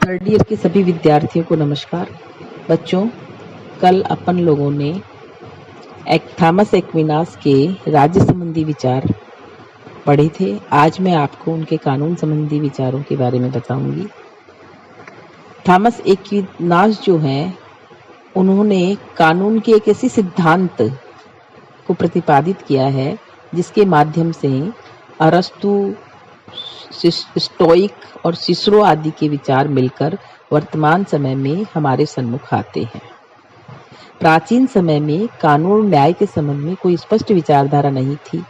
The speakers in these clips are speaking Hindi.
थर्ड ईयर के सभी विद्यार्थियों को नमस्कार। बच्चों, कल अपन लोगों ने थॉमस एक्विनास के राज्य संबंधी विचार पढ़े थे। आज मैं आपको उनके कानून संबंधी विचारों के बारे में बताऊंगी। थॉमस एक्विनास जो हैं, उन्होंने कानून के एक ऐसे सिद्धांत को प्रतिपादित किया है जिसके माध्यम से अरस्तु, स्टोइक और सिसरो आदि के विचार मिलकर वर्तमान समय में हमारे सम्मुख आते हैं। प्राचीन समय में कानून और न्याय के संबंध में कोई स्पष्ट विचारधारा नहीं थी।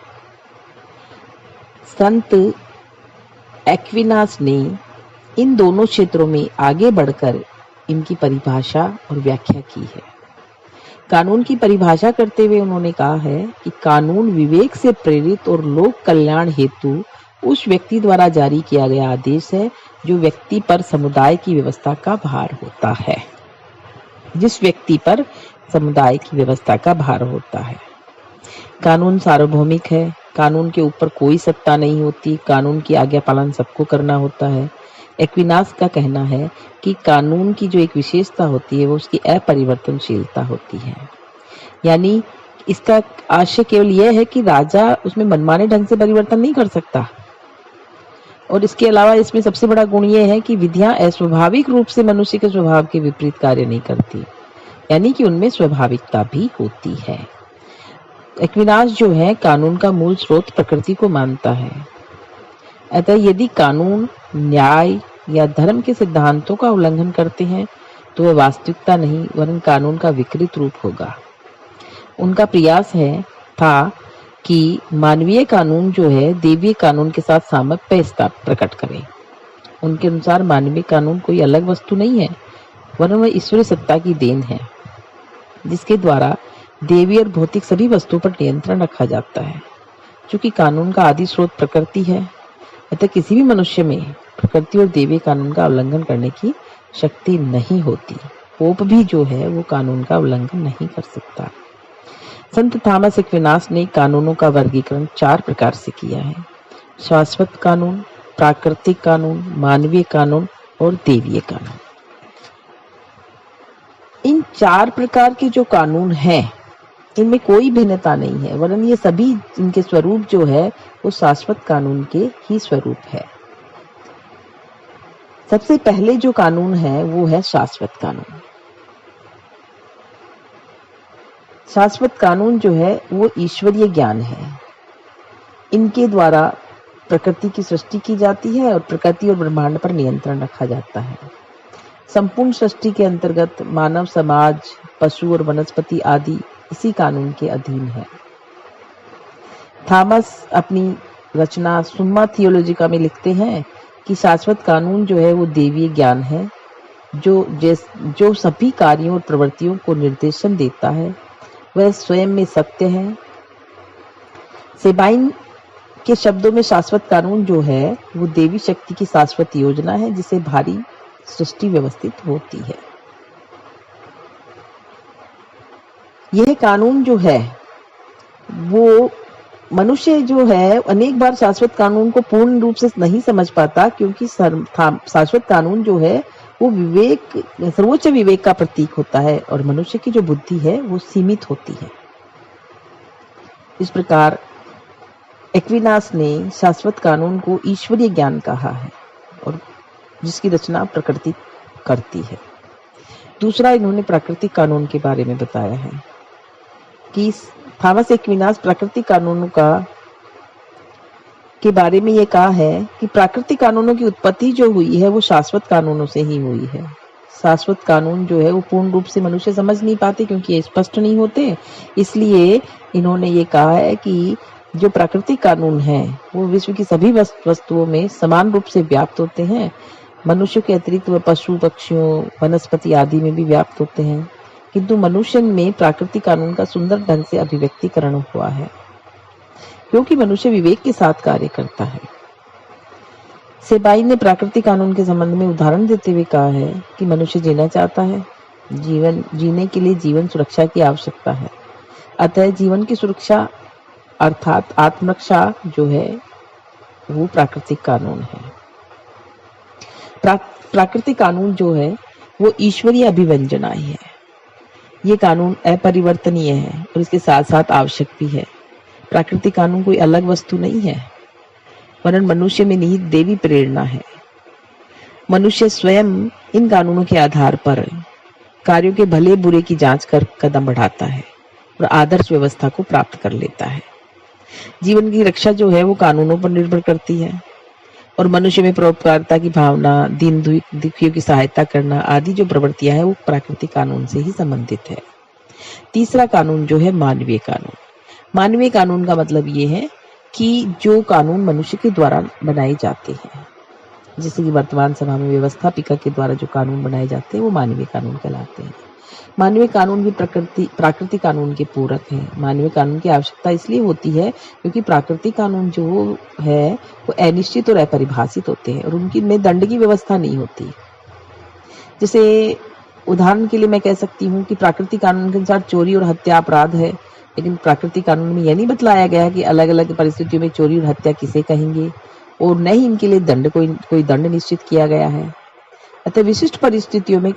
संत एक्विनास ने इन दोनों क्षेत्रों में आगे बढ़कर इनकी परिभाषा और व्याख्या की है। कानून की परिभाषा करते हुए उन्होंने कहा है कि कानून विवेक से प्रेरित और लोक कल्याण हेतु उस व्यक्ति द्वारा जारी किया गया आदेश है जो व्यक्ति पर समुदाय की व्यवस्था का भार होता है। जिस व्यक्ति पर समुदाय की व्यवस्था का भार होता है। कानून सार्वभौमिक है। कानून के ऊपर कोई सत्ता नहीं होती। कानून की आज्ञा पालन सबको करना होता है। एक्विनास का कहना है कि कानून की जो एक विशेषता होती है वो उसकी अपरिवर्तनशीलता होती है। यानी इसका आशय केवल यह है कि राजा उसमें मनमाने ढंग से परिवर्तन नहीं कर सकता। और इसके अलावा इसमें सबसे बड़ा गुण यह है कि विधियां अस्वाभाविक रूप से मनुष्य के स्वभाव के विपरीत कार्य नहीं करती, यानी कि उनमें स्वाभाविकता भी होती है। एक्विनास जो है कानून का मूल स्रोत प्रकृति को मानता है। अतः यदि कानून न्याय या धर्म के सिद्धांतों का उल्लंघन करते हैं तो वह वास्तविकता नहीं वरन कानून का विकृत रूप होगा। उनका प्रयास था कि मानवीय कानून जो है देवीय कानून के साथ सामंजस्य प्रकट करें। उनके अनुसार मानवीय कानून कोई अलग वस्तु नहीं है वरन वह ईश्वरीय सत्ता की देन है जिसके द्वारा देवी और भौतिक सभी वस्तुओं पर नियंत्रण रखा जाता है। चूंकि कानून का आदि स्रोत प्रकृति है, अतः किसी भी मनुष्य में प्रकृति और देवी कानून का उल्लंघन करने की शक्ति नहीं होती। पोप भी जो है वो कानून का उल्लंघन नहीं कर सकता। संत थॉमस एक्विनास ने कानूनों का वर्गीकरण 4 प्रकार से किया है: शाश्वत कानून, प्राकृतिक कानून, मानवीय कानून और देवीय कानून। इन 4 प्रकार के जो कानून हैं इनमें कोई भिन्नता नहीं है वरन ये सभी इनके स्वरूप जो है वो शाश्वत कानून के ही स्वरूप है। सबसे पहले जो कानून है वो है शाश्वत कानून। शाश्वत कानून जो है वो ईश्वरीय ज्ञान है। इनके द्वारा प्रकृति की सृष्टि की जाती है और प्रकृति और ब्रह्मांड पर नियंत्रण रखा जाता है। संपूर्ण सृष्टि के अंतर्गत मानव समाज, पशु और वनस्पति आदि इसी कानून के अधीन है। थॉमस अपनी रचना सुम्मा थियोलॉजिका में लिखते हैं कि शाश्वत कानून जो है वो देवीय ज्ञान है जो सभी कार्यों और प्रवृत्तियों को निर्देशन देता है। वह स्वयं में सत्य है। सेबाइन के शब्दों में शाश्वत कानून जो है वो देवी शक्ति की शाश्वत योजना है जिसे भारी सृष्टि व्यवस्थित होती है। यह कानून जो है वो मनुष्य जो है अनेक बार शाश्वत कानून को पूर्ण रूप से नहीं समझ पाता क्योंकि शाश्वत कानून जो है वो सर्वोच्च विवेक का प्रतीक होता है और मनुष्य की जो बुद्धि है वो सीमित होती है। इस प्रकार एक्विनास ने शाश्वत कानून को ईश्वरीय ज्ञान कहा है और जिसकी रचना प्रकृति करती है। दूसरा, इन्होंने प्राकृतिक कानून के बारे में बताया है कि थॉमस एक्विनास प्राकृतिक कानूनों के बारे में ये कहा है कि प्राकृतिक कानूनों की उत्पत्ति जो हुई है वो शाश्वत कानूनों से ही हुई है। शाश्वत कानून जो है वो पूर्ण रूप से मनुष्य समझ नहीं पाते क्योंकि ये स्पष्ट नहीं होते। इसलिए इन्होंने ये कहा है कि जो प्राकृतिक कानून है वो विश्व की सभी वस्तुओं में समान रूप से व्याप्त होते हैं। मनुष्य के अतिरिक्त वह पशु, पक्षियों, वनस्पति आदि में भी व्याप्त होते हैं, किंतु मनुष्य में प्राकृतिक कानून का सुंदर ढंग से अभिव्यक्तिकरण हुआ है क्योंकि मनुष्य विवेक के साथ कार्य करता है। सेबाइन ने प्राकृतिक कानून के संबंध में उदाहरण देते हुए कहा है कि मनुष्य जीना चाहता है। जीने के लिए जीवन सुरक्षा की आवश्यकता है। अतः जीवन की सुरक्षा अर्थात आत्मरक्षा जो है वो प्राकृतिक कानून है। प्राकृतिक कानून जो है वो ईश्वरीय अभिव्यंजनाएं है। ये कानून अपरिवर्तनीय है और इसके साथ साथ आवश्यक भी है। प्राकृतिक कानून कोई अलग वस्तु नहीं है, वरन मनुष्य में निहित देवी प्रेरणा है। मनुष्य स्वयं इन कानूनों के आधार पर कार्यों के भले बुरे की जांच कर कदम बढ़ाता है और आदर्श व्यवस्था को प्राप्त कर लेता है। जीवन की रक्षा जो है वो कानूनों पर निर्भर करती है और मनुष्य में परोपकारिता की भावना, दीन दुखियों की सहायता करना आदि जो प्रवृत्तियां हैं वो प्राकृतिक कानून से ही संबंधित है। तीसरा कानून जो है मानवीय कानून। मानवीय कानून का मतलब ये है कि जो कानून मनुष्य के द्वारा बनाए जाते हैं, जैसे कि वर्तमान समय में व्यवस्थापिका के द्वारा जो कानून बनाए जाते हैं वो मानवीय कानून कहलाते हैं। मानवीय कानून भी प्राकृतिक कानून के पूरक हैं। मानवीय कानून की आवश्यकता इसलिए होती है क्योंकि प्राकृतिक कानून जो है वो अनिश्चित और अपरिभाषित होते हैं और उनकी में दंड की व्यवस्था नहीं होती। जैसे उदाहरण के लिए मैं कह सकती हूँ कि प्राकृतिक कानून के अनुसार चोरी और हत्या अपराध है, लेकिन प्राकृतिक कानून में यह नहीं बतलाया गया कि अलग अलग परिस्थितियों में चोरी और हत्या किसे कहेंगे और न ही इनके लिए दंड कोई दंड निश्चित किया गया है। अतः विशिष्ट परिस्थितियों में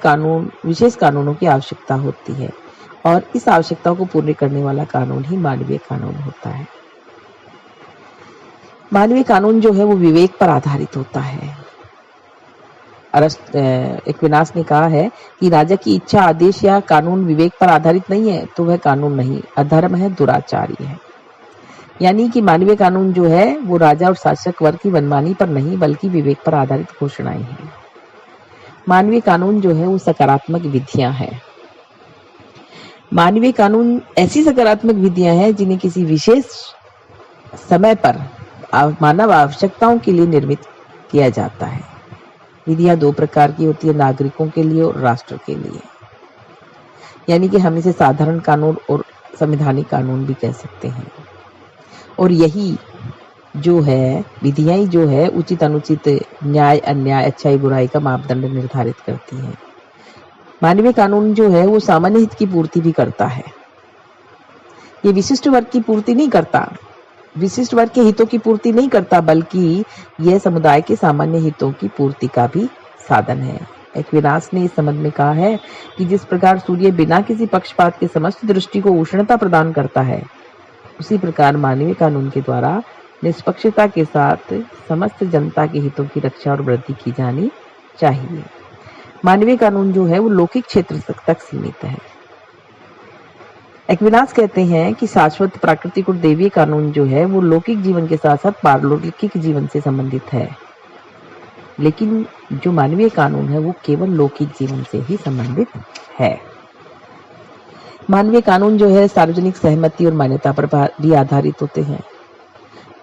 विशेष कानूनों की आवश्यकता होती है और इस आवश्यकता को पूर्ण करने वाला कानून ही मानवीय कानून होता है। मानवीय कानून जो है वो विवेक पर आधारित होता है। एक्विनास ने कहा है कि राजा की इच्छा, आदेश या कानून विवेक पर आधारित नहीं है तो वह कानून नहीं, अधर्म है, दुराचारी है। यानी कि मानवीय कानून जो है वो राजा और शासक वर्ग की मनमानी पर नहीं बल्कि विवेक पर आधारित घोषणाएं हैं। मानवीय कानून जो है वो सकारात्मक विधियां हैं। मानवीय कानून ऐसी सकारात्मक विधियां हैं जिन्हें किसी विशेष समय पर मानव आवश्यकताओं के लिए निर्मित किया जाता है। विधियां दो प्रकार की होती है, नागरिकों के लिए और राष्ट्र के लिए। यानी कि हम इसे साधारण कानून और संवैधानिक कानून भी कह सकते हैं। और यही जो है विधियां जो है उचित अनुचित, न्याय अन्याय, अच्छाई बुराई का मापदंड निर्धारित करती हैं। मानवीय कानून जो है वो सामान्य हित की पूर्ति भी करता है। ये विशिष्ट वर्ग की पूर्ति नहीं करता, विशिष्ट वर्ग के हितों की पूर्ति नहीं करता, बल्कि यह समुदाय के सामान्य हितों की पूर्ति का भी साधन है। एक्विनास ने इस संबंध में कहा है कि जिस प्रकार सूर्य बिना किसी पक्षपात के समस्त दृष्टि को उष्णता प्रदान करता है, उसी प्रकार मानवीय कानून के द्वारा निष्पक्षता के साथ समस्त जनता के हितों की रक्षा और वृद्धि की जानी चाहिए। मानवीय कानून जो है वो लौकिक क्षेत्र तक सीमित है। एक्विनास कहते हैं कि शाश्वत, प्राकृतिक और दैवीय कानून जो है वो लौकिक जीवन के साथ साथ पारलौकिक जीवन से संबंधित है, लेकिन जो मानवीय कानून है वो केवल लौकिक जीवन से ही संबंधित है। मानवीय कानून जो है सार्वजनिक सहमति और मान्यता पर भी आधारित होते हैं।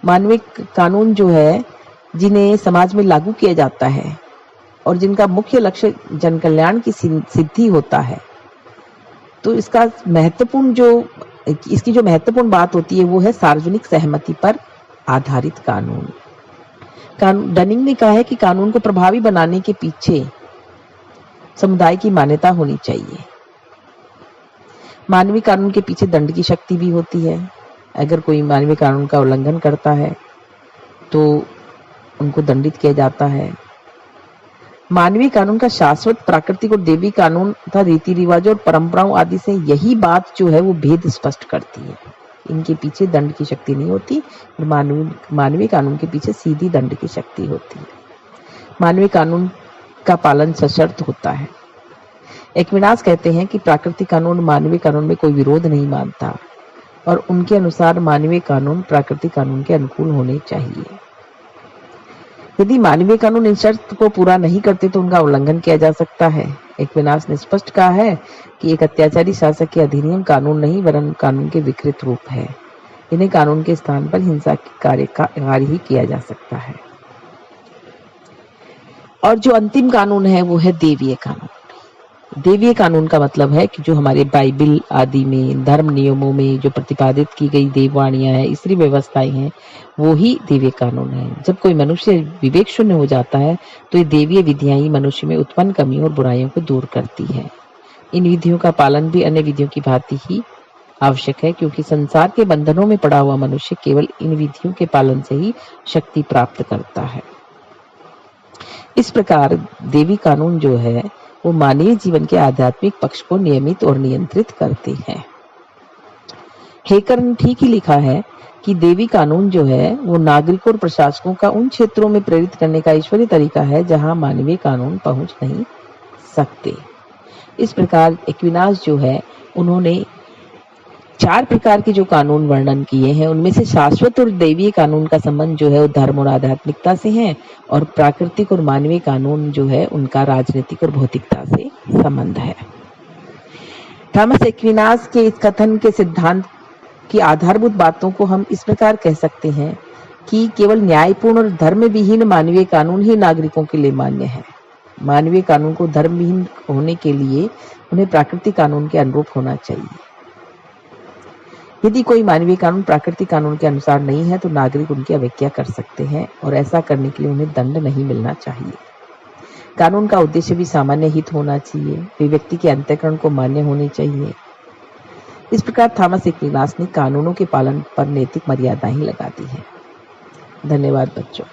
मानवीय कानून जो है जिन्हें समाज में लागू किया जाता है और जिनका मुख्य लक्ष्य जन कल्याण की सिद्धि होता है, तो इसकी जो महत्वपूर्ण बात होती है वो है सार्वजनिक सहमति पर आधारित कानून। डनिंग ने कहा है कि कानून को प्रभावी बनाने के पीछे समुदाय की मान्यता होनी चाहिए। मानवीय कानून के पीछे दंड की शक्ति भी होती है। अगर कोई मानवीय कानून का उल्लंघन करता है तो उनको दंडित किया जाता है। मानवीय कानून का शाश्वत, प्राकृतिक और दैवीय कानून तथा रीति रिवाजों और परंपराओं आदि से यही बात जो है वो भेद स्पष्ट करती है। इनके पीछे दंड की शक्ति नहीं होती और मानवीय कानून के पीछे सीधी दंड की शक्ति होती है। मानवीय कानून का पालन सशर्त होता है। एक्विनास कहते हैं कि प्राकृतिक कानून मानवीय कानून में कोई विरोध नहीं मानता और उनके अनुसार मानवीय कानून प्राकृतिक कानून के अनुकूल होने चाहिए। यदि मानवीय कानून इन शर्त को पूरा नहीं करते तो उनका उल्लंघन किया जा सकता है। एक्विनास ने स्पष्ट कहा है कि एक अत्याचारी शासक के अधिनियम कानून नहीं वरन कानून के विकृत रूप है। इन्हें कानून के स्थान पर हिंसा के कार्य ही किया जा सकता है। और जो अंतिम कानून है वो है दैवीय कानून। दैवीय कानून का मतलब है कि जो हमारे बाइबल आदि में, धर्म नियमों में जो प्रतिपादित की गई देववाणियां हैं, स्त्री व्यवस्थाएं हैं, वो ही दैवीय कानून है। जब कोई मनुष्य विवेक शून्य हो जाता है तो ये दैवीय विधियां ही मनुष्य में उत्पन्न कमियों और बुराइयों को दूर करती है। इन विधियों का पालन भी अन्य विधियों की भांति ही आवश्यक है, क्योंकि संसार के बंधनों में पड़ा हुआ मनुष्य केवल इन विधियों के पालन से ही शक्ति प्राप्त करता है। इस प्रकार देवी कानून जो है वो मानवीय जीवन के आध्यात्मिक पक्ष को नियमित और नियंत्रित करते हैं। हेकर ने ठीक ही लिखा है कि देवी कानून जो है वो नागरिकों और प्रशासकों का उन क्षेत्रों में प्रेरित करने का ईश्वरीय तरीका है जहां मानवीय कानून पहुंच नहीं सकते। इस प्रकार एक्विनास जो है उन्होंने 4 प्रकार के जो कानून वर्णन किए हैं उनमें से शाश्वत और दैवीय कानून का संबंध जो है वो धर्म और आध्यात्मिकता से है, और प्राकृतिक और मानवीय कानून जो है उनका राजनीतिक और भौतिकता से संबंध है। थॉमस एक्विनास के इस कथन के सिद्धांत की आधारभूत बातों को हम इस प्रकार कह सकते हैं कि केवल न्यायपूर्ण और धर्म विहीन मानवीय कानून ही नागरिकों के लिए मान्य है। मानवीय कानून को धर्म विहीन होने के लिए उन्हें प्राकृतिक कानून के अनुरूप होना चाहिए। यदि कोई मानवीय कानून प्राकृतिक कानून के अनुसार नहीं है तो नागरिक उनकी अवज्ञा कर सकते हैं, और ऐसा करने के लिए उन्हें दंड नहीं मिलना चाहिए। कानून का उद्देश्य भी सामान्य हित होना चाहिए, वे व्यक्ति के अंतःकरण को मान्य होने चाहिए। इस प्रकार थॉमस एक्विनास ने कानूनों के पालन पर नैतिक मर्यादाएं लगा दी हैं। धन्यवाद बच्चों।